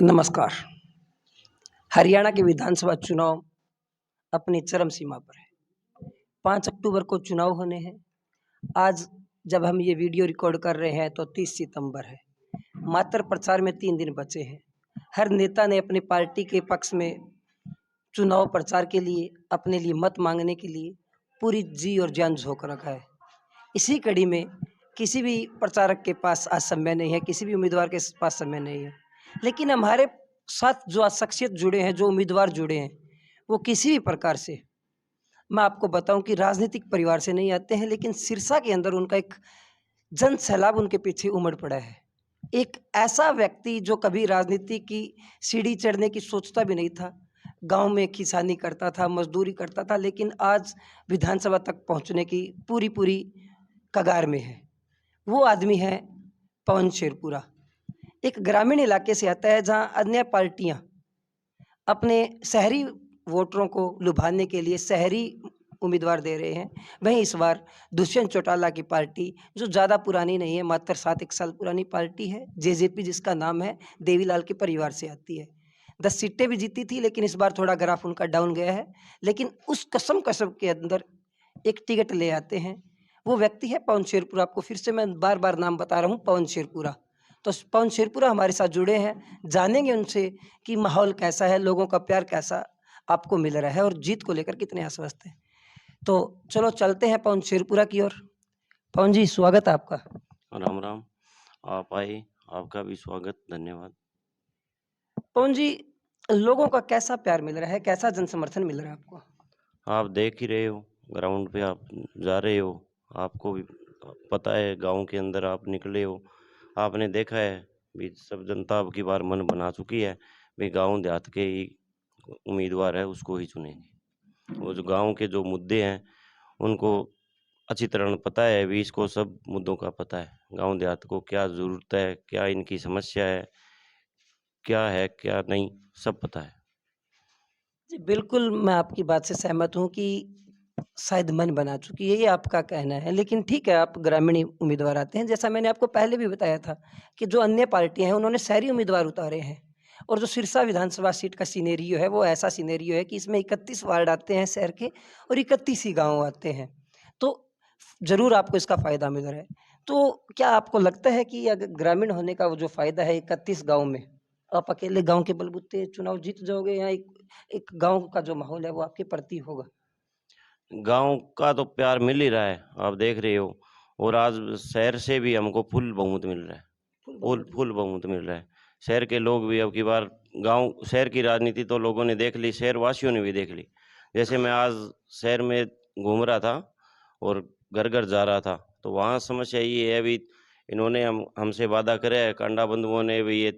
नमस्कार। हरियाणा के विधानसभा चुनाव अपनी चरम सीमा पर है। 5 अक्टूबर को चुनाव होने हैं। आज जब हम ये वीडियो रिकॉर्ड कर रहे हैं तो 30 सितंबर है। मात्र प्रचार में 3 दिन बचे हैं। हर नेता ने अपनी पार्टी के पक्ष में चुनाव प्रचार के लिए, अपने लिए मत मांगने के लिए पूरी जी और जान झोंक रखा है। इसी कड़ी में किसी भी प्रचारक के पास आज समय नहीं है, किसी भी उम्मीदवार के पास समय नहीं है। लेकिन हमारे साथ जो आज शख्सियत जुड़े हैं, जो उम्मीदवार जुड़े हैं, वो किसी भी प्रकार से, मैं आपको बताऊं कि राजनीतिक परिवार से नहीं आते हैं, लेकिन सिरसा के अंदर उनका एक जन सैलाब उनके पीछे उमड़ पड़ा है। एक ऐसा व्यक्ति जो कभी राजनीति की सीढ़ी चढ़ने की सोचता भी नहीं था, गांव में किसानी करता था, मजदूरी करता था, लेकिन आज विधानसभा तक पहुंचने की पूरी पूरी कगार में है। वो आदमी है पवन शेरपुरा। एक ग्रामीण इलाके से आता है जहां अन्य पार्टियां अपने शहरी वोटरों को लुभाने के लिए शहरी उम्मीदवार दे रहे हैं। वहीं इस बार दुष्यंत चौटाला की पार्टी, जो ज़्यादा पुरानी नहीं है, मात्र 7 एक साल पुरानी पार्टी है, जेजेपी जिसका नाम है, देवीलाल के परिवार से आती है। 10 सीटें भी जीती थी, लेकिन इस बार थोड़ा ग्राफ उनका डाउन गया है। लेकिन उस कसम कसम के अंदर एक टिकट ले आते हैं। वो व्यक्ति है पवन शेरपुरा। आपको फिर से मैं बार बार नाम बता रहा हूँ, पवन शेरपुरा। तो पवन शेरपुरा हमारे साथ जुड़े हैं, जानेंगे उनसे कि माहौल कैसा है, लोगों का प्यार कैसा आपको मिल रहा है और जीत को लेकर कितने आश्वस्त हैं। तो चलो चलते हैं पवन शेरपुरा की ओर। पवन जी, स्वागत है आपका। राम राम। आप आए, आपका भी स्वागत, धन्यवाद। पवन जी, लोगों का कैसा प्यार मिल रहा है, कैसा जन समर्थन मिल रहा है आपको? आप देख ही रहे हो, ग्राउंड पे आप जा रहे हो, आपको भी पता है, गांव के अंदर आप निकले हो, आपने देखा है भी सब जनता अब की बार मन बना चुकी है भी गांव देहात के ही उम्मीदवार है उसको ही चुनेंगे। वो जो गांव के जो मुद्दे हैं उनको अच्छी तरह पता है भी, इसको सब मुद्दों का पता है, गांव देहात को क्या ज़रूरत है, क्या इनकी समस्या है क्या नहीं, सब पता है। जी, बिल्कुल मैं आपकी बात से सहमत हूँ कि शायद मन बना चुकी है, ये आपका कहना है। लेकिन ठीक है, आप ग्रामीण उम्मीदवार आते हैं। जैसा मैंने आपको पहले भी बताया था कि जो अन्य पार्टियाँ हैं, उन्होंने शहरी उम्मीदवार उतारे हैं। और जो सिरसा विधानसभा सीट का सिनेरियो है, वो ऐसा सिनेरियो है कि इसमें 31 वार्ड आते हैं शहर के और 31 ही गाँव आते हैं। तो ज़रूर आपको इसका फ़ायदा मिल रहा है। तो क्या आपको लगता है कि अगर ग्रामीण होने का वो जो फ़ायदा है 31 गाँव में, आप अकेले गाँव के बलबूते चुनाव जीत जाओगे, या एक एक गाँव का जो माहौल है वो आपके प्रति होगा? गाँव का तो प्यार मिल ही रहा है, आप देख रहे हो। और आज शहर से भी हमको फुल बहुमत मिल रहा है, फुल फुल बहुमत मिल फुल बहुमत मिल रहा है। शहर के लोग भी अब की बार, गाँव शहर की राजनीति तो लोगों ने देख ली, शहरवासियों ने भी देख ली। जैसे मैं आज शहर में घूम रहा था और घर-घर जा रहा था, तो वहाँ समस्या ये है अभी, इन्होंने हमसे वादा करा है कांडा बंधुओं ने भी, ये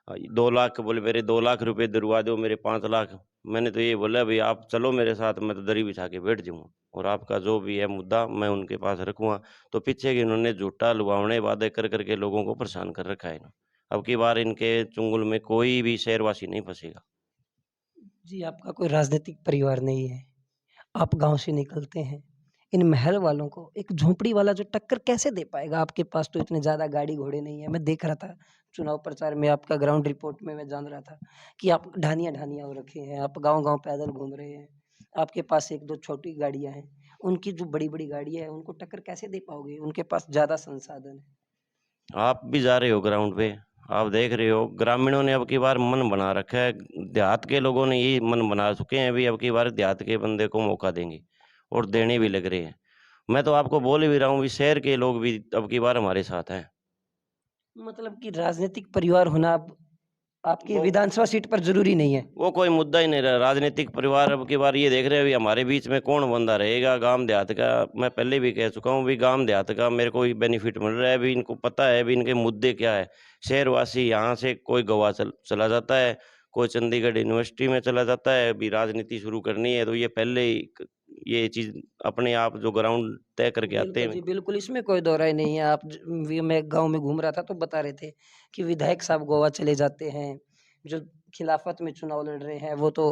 2 लाख बोले, मेरे 2 लाख रुपए दिलवा दो, मेरे 5 लाख। मैंने तो ये बोला भई आप चलो मेरे साथ, मैं तो दरी बिछा के बैठ जाऊँगा और आपका जो भी है मुद्दा मैं उनके पास रखूँगा। तो पीछे के इन्होंने झूठा लुभावने वादे कर के लोगों को परेशान कर रखा है इन्होंने। अब की बार इनके चुंगल में कोई भी शहरवासी नहीं फँसेगा। जी, आपका कोई राजनीतिक परिवार नहीं है। आप गाँव से निकलते हैं। इन महल वालों को एक झोंपड़ी वाला जो टक्कर कैसे दे पाएगा? आपके पास तो इतने ज़्यादा गाड़ी-घोड़े नहीं है। मैं देख रहा था चुनाव प्रचार में, आपका ग्राउंड रिपोर्ट में मैं जान रहा था कि आप ढानियाँ-ढानियाँ हो रखे हैं। आप गाँव-गाँव पैदल घूम रहे हैं। आपके पास 1-2 छोटी गाड़ियाँ हैं। उनकी जो बड़ी-बड़ी गाड़ियाँ हैं, उनको टक्कर कैसे दे पाओगे? उनके पास ज़्यादा संसाधन है। आप भी जा रहे हो ग्राउंड पे, आप देख रहे हो ग्रामीणों ने अब की बार मन बना रखा है, देहात के लोगों ने यही मन बना चुके हैं अभी, अब की बार देहात के बंदे को मौका देंगे और देने भी लग रहे हैं। मैं तो आपको बोल भी रहा हूँ, भी शहर के लोग भी अब की बार हमारे साथ हैं। मतलब कि राजनीतिक परिवार होना अब आपकी वो विधानसभा सीट पर ज़रूरी नहीं है। वो कोई मुद्दा ही नहीं रहा। राजनीतिक परिवार अब की बार ये देख रहे हैं, अभी हमारे बीच में कौन बंदा रहेगा गाँव देहात का। मैं पहले भी कह चुका हूँ, भी गाँव देहात का मेरे को ही बेनिफिट मिल रहा है, अभी इनको पता है अभी इनके मुद्दे क्या है। शहरवासी यहाँ से कोई गोवा चला जाता है, कोई चंडीगढ़ यूनिवर्सिटी में चला जाता है, अभी राजनीति शुरू करनी है तो ये पहले ही ये चीज़ अपने आप जो ग्राउंड तय करके आते बिल्कुल हैं। जी, बिल्कुल, इसमें कोई दो राय नहीं है। आप मैं गाँव में घूम रहा था तो बता रहे थे कि विधायक साहब गोवा चले जाते हैं, जो खिलाफत में चुनाव लड़ रहे हैं वो तो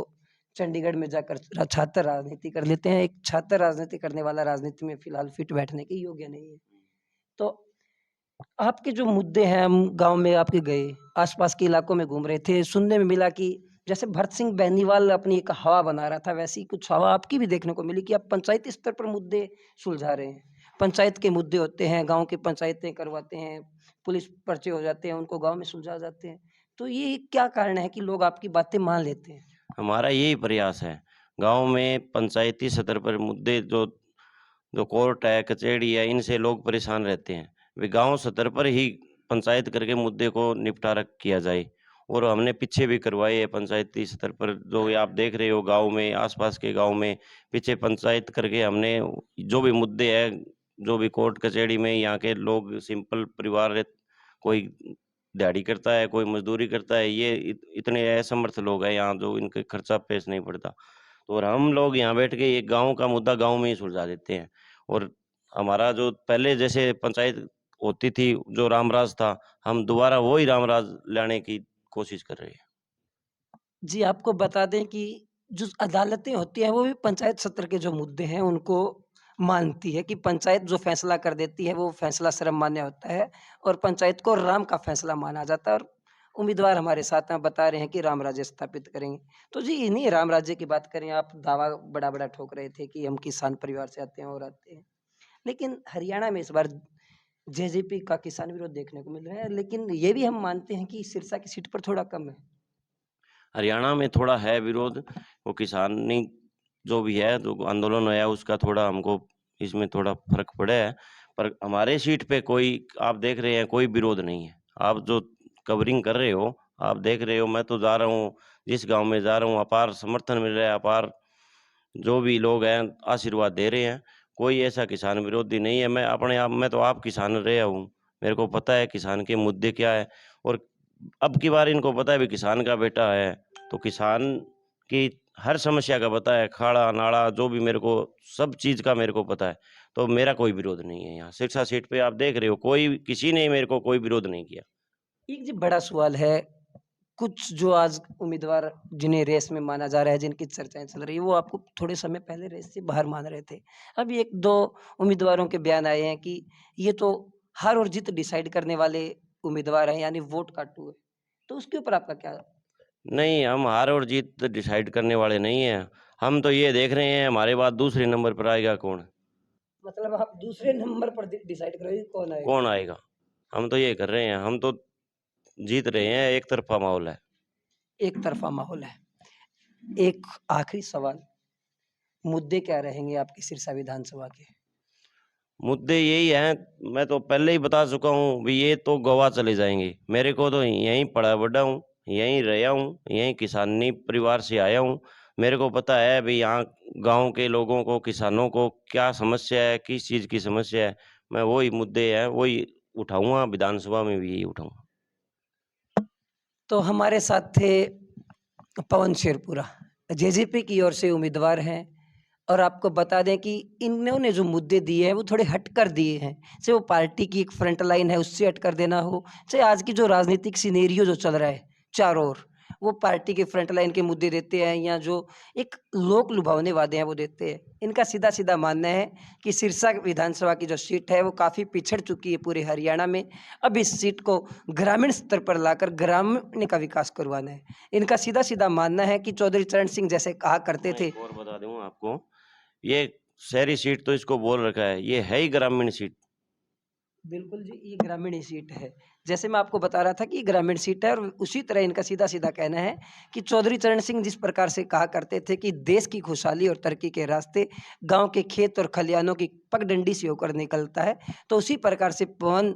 चंडीगढ़ में जाकर छात्र राजनीति कर लेते हैं। एक छात्र राजनीति करने वाला राजनीति में फिलहाल फिट बैठने के योग्य नहीं है। तो आपके जो मुद्दे हैं, हम गाँव में आपके गए, आस-पास के इलाकों में घूम रहे थे, सुनने में मिला कि जैसे भरत सिंह बेनीवाल अपनी एक हवा बना रहा था, वैसी ही कुछ हवा आपकी भी देखने को मिली कि आप पंचायती स्तर पर मुद्दे सुलझा रहे हैं। पंचायत के मुद्दे होते हैं, गाँव की पंचायतें करवाते हैं, पुलिस पर्चे हो जाते हैं, उनको गाँव में सुलझा जाते हैं। तो ये क्या कारण है कि लोग आपकी बातें मान लेते हैं? हमारा यही प्रयास है। गाँव में पंचायती स्तर पर मुद्दे जो जो कोर्ट है, कचहरी है, इनसे लोग परेशान रहते हैं। वे गाँव स्तर पर ही पंचायत करके मुद्दे को निपटारा किया जाए। और हमने पीछे भी करवाए है पंचायती स्तर पर, जो ये आप देख रहे हो गाँव में, आस-पास के गाँव में, पीछे पंचायत करके हमने जो भी मुद्दे हैं, जो भी कोर्ट कचहरी में यहाँ के लोग सिंपल परिवार कोई दिहाड़ी करता है, कोई मज़दूरी करता है, ये इतने असमर्थ लोग हैं यहाँ जो इनके खर्चा पेश नहीं पड़ता। तो और हम लोग यहाँ बैठ के ये गाँव का मुद्दा गाँव में ही सुलझा देते हैं। और हमारा जो पहले जैसे पंचायत होती थी, जो रामराज था, हम दोबारा वही रामराज लाने की कोशिश कर रहे हैं। जी, आपको बता दें कि जो अदालतें होती हैं, वो भी पंचायत सत्र के जो मुद्दे हैं, उनको मानती है कि पंचायत जो फैसला कर देती है, वो फैसला सर्वमान्य होता है और पंचायत को राम का फैसला माना जाता है और उम्मीदवार हमारे साथ हैं, बता रहे हैं कि राम राज्य स्थापित करेंगे। तो जी, इन्हीं राम राज्य की बात करें, आप दावा बड़ा-बड़ा ठोक रहे थे कि हम किसान परिवार से आते हैं और आते हैं। लेकिन हरियाणा में इस बार जेजेपी का किसान विरोध देखने को मिल रहा है, लेकिन ये भी हम मानते हैं कि सिरसा की सीट पर थोड़ा कम है। हरियाणा में थोड़ा है विरोध, वो किसानी जो भी है, जो आंदोलन है, उसका थोड़ा हमको इसमें थोड़ा फ़र्क पड़ा है। पर हमारे सीट पे कोई आप देख रहे हैं, कोई विरोध नहीं है। आप जो कवरिंग कर रहे हो, आप देख रहे हो, मैं तो जा रहा हूँ, जिस गाँव में जा रहा हूँ, अपार समर्थन मिल रहा है, अपार जो भी लोग हैं, आशीर्वाद दे रहे हैं। कोई ऐसा किसान विरोधी नहीं है। मैं तो आप किसान रहा हूँ। मेरे को पता है किसान के मुद्दे क्या है और अब की बार इनको पता है भी किसान का बेटा है, तो किसान की हर समस्या का पता है, खाड़ा-नाड़ा जो भी मेरे को सब चीज़ का मेरे को पता है। तो मेरा कोई विरोध नहीं है यहाँ। सिरसा सीट पे आप देख रहे हो, कोई किसी ने मेरे को कोई विरोध नहीं किया। एक जी बड़ा सवाल है, कुछ जो आज उम्मीदवार जिन्हें रेस में माना जा रहा है, जिनकी चर्चाएँ चल रही है, वो आपको थोड़े समय पहले रेस से बाहर मान रहे थे। अभी 1-2 उम्मीदवारों के बयान आए हैं कि ये तो हार और जीत डिसाइड करने वाले उम्मीदवार हैं, यानी वोट काटू है। तो उसके ऊपर आपका क्या? नहीं, हम हार और जीत डिसाइड करने वाले नहीं हैं। हम तो ये देख रहे हैं हमारे बाद दूसरे नंबर पर आएगा कौन? मतलब आप दूसरे नंबर पर डिसाइड करोगे कौन आएगा? कौन आएगा? हम तो ये कर रहे हैं, हम तो जीत रहे हैं, एक तरफ़ा माहौल है। एक तरफ़ा माहौल है। एक आखिरी सवाल, मुद्दे क्या रहेंगे आपकी सिरसा विधानसभा के? मुद्दे यही हैं, मैं तो पहले ही बता चुका हूँ, भई ये तो गोवा चले जाएँगे। मेरे को तो यहीं पला-बड़ा हूँ, यहीं रहा हूँ, यहीं किसानी परिवार से आया हूँ। मेरे को पता है भई यहाँ गाँव के लोगों को, किसानों को क्या समस्या है, किस चीज़ की समस्या है। मैं वही मुद्दे हैं, वही उठाऊँगा, विधानसभा में भी यही उठाऊँगा। तो हमारे साथ थे पवन शेरपुरा, जेजेपी की ओर से उम्मीदवार हैं और आपको बता दें कि इन्होंने जो मुद्दे दिए हैं, वो थोड़े हटकर दिए हैं। चाहे वो पार्टी की एक फ्रंट लाइन है, उससे हटकर देना हो, चाहे आज की जो राजनीतिक सिनेरियो जो चल रहा है चारों ओर, वो पार्टी के फ्रंट लाइन के मुद्दे देते हैं या जो एक लोक लुभावने वादे हैं, वो देते हैं। इनका सीधा-सीधा मानना है कि सिरसा विधानसभा की जो सीट है, वो काफ़ी पिछड़ चुकी है पूरे हरियाणा में। अब इस सीट को ग्रामीण स्तर पर लाकर ग्रामीण का विकास करवाना है। इनका सीधा-सीधा मानना है कि चौधरी चरण सिंह जैसे कहा करते मैं थे। एक और बता दूँ आपको, ये शहरी सीट तो इसको बोल रखा है, ये है ही ग्रामीण सीट। बिल्कुल जी, ये ग्रामीण ही सीट है। जैसे मैं आपको बता रहा था कि ये ग्रामीण सीट है और उसी तरह इनका सीधा-सीधा कहना है कि चौधरी चरण सिंह जिस प्रकार से कहा करते थे कि देश की खुशहाली और तरक्की के रास्ते गाँव के खेत और खलिहानों की पगडंडी से होकर निकलता है, तो उसी प्रकार से पवन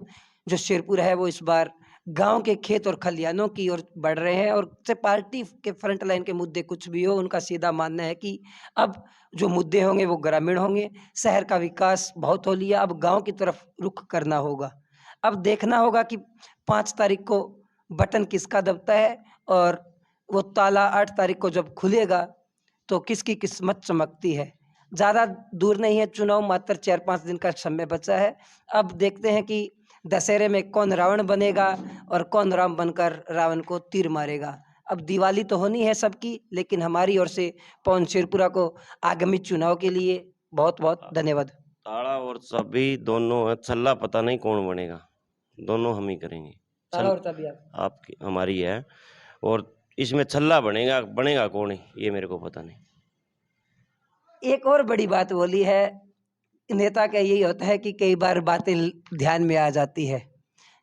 जो शेरपुर है, वो इस बार गाँव के खेत और खलिहानों की ओर बढ़ रहे हैं और चाहे पार्टी के फ्रंट लाइन के मुद्दे कुछ भी हो, उनका सीधा मानना है कि अब जो मुद्दे होंगे वो ग्रामीण होंगे। शहर का विकास बहुत हो लिया, अब गाँव की तरफ रुख करना होगा। अब देखना होगा कि 5 तारीख को बटन किसका दबता है और वो ताला 8 तारीख को जब खुलेगा, तो किसकी किस्मत चमकती है। ज़्यादा दूर नहीं है चुनाव, मात्र 4-5 दिन का समय बचा है। अब देखते हैं कि दशहरे में कौन रावण बनेगा और कौन राम बनकर रावण को तीर मारेगा। अब दिवाली तो होनी है सबकी, लेकिन हमारी ओर से पवन शेरपुरा को आगामी चुनाव के लिए बहुत-बहुत धन्यवाद। ताड़ा और चाबी दोनों है, छल्ला पता नहीं कौन बनेगा। दोनों हम ही करेंगे। ताला और चाबी आप। आपकी हमारी है। और इसमें छल्ला बनेगा बनेगा कौन है ये मेरे को पता नहीं। एक और बड़ी बात बोली है, नेता का यही होता है कि कई बार बातें ध्यान में आ जाती है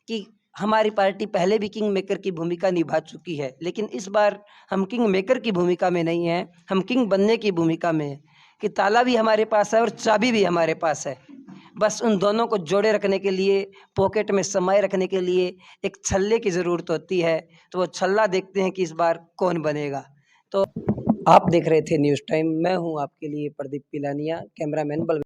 कि हमारी पार्टी पहले भी किंग मेकर की भूमिका निभा चुकी है, लेकिन इस बार हम किंग मेकर की भूमिका में नहीं हैं, हम किंग बनने की भूमिका में हैं कि ताला भी हमारे पास है और चाबी भी हमारे पास है। बस उन दोनों को जोड़े रखने के लिए, पॉकेट में समाये रखने के लिए एक छल्ले की ज़रूरत होती है। तो वो छल्ला देखते हैं कि इस बार कौन बनेगा। तो आप देख रहे थे न्यूज़ टाइम, मैं हूँ आपके लिए प्रदीप पिलानिया, कैमरामैन बल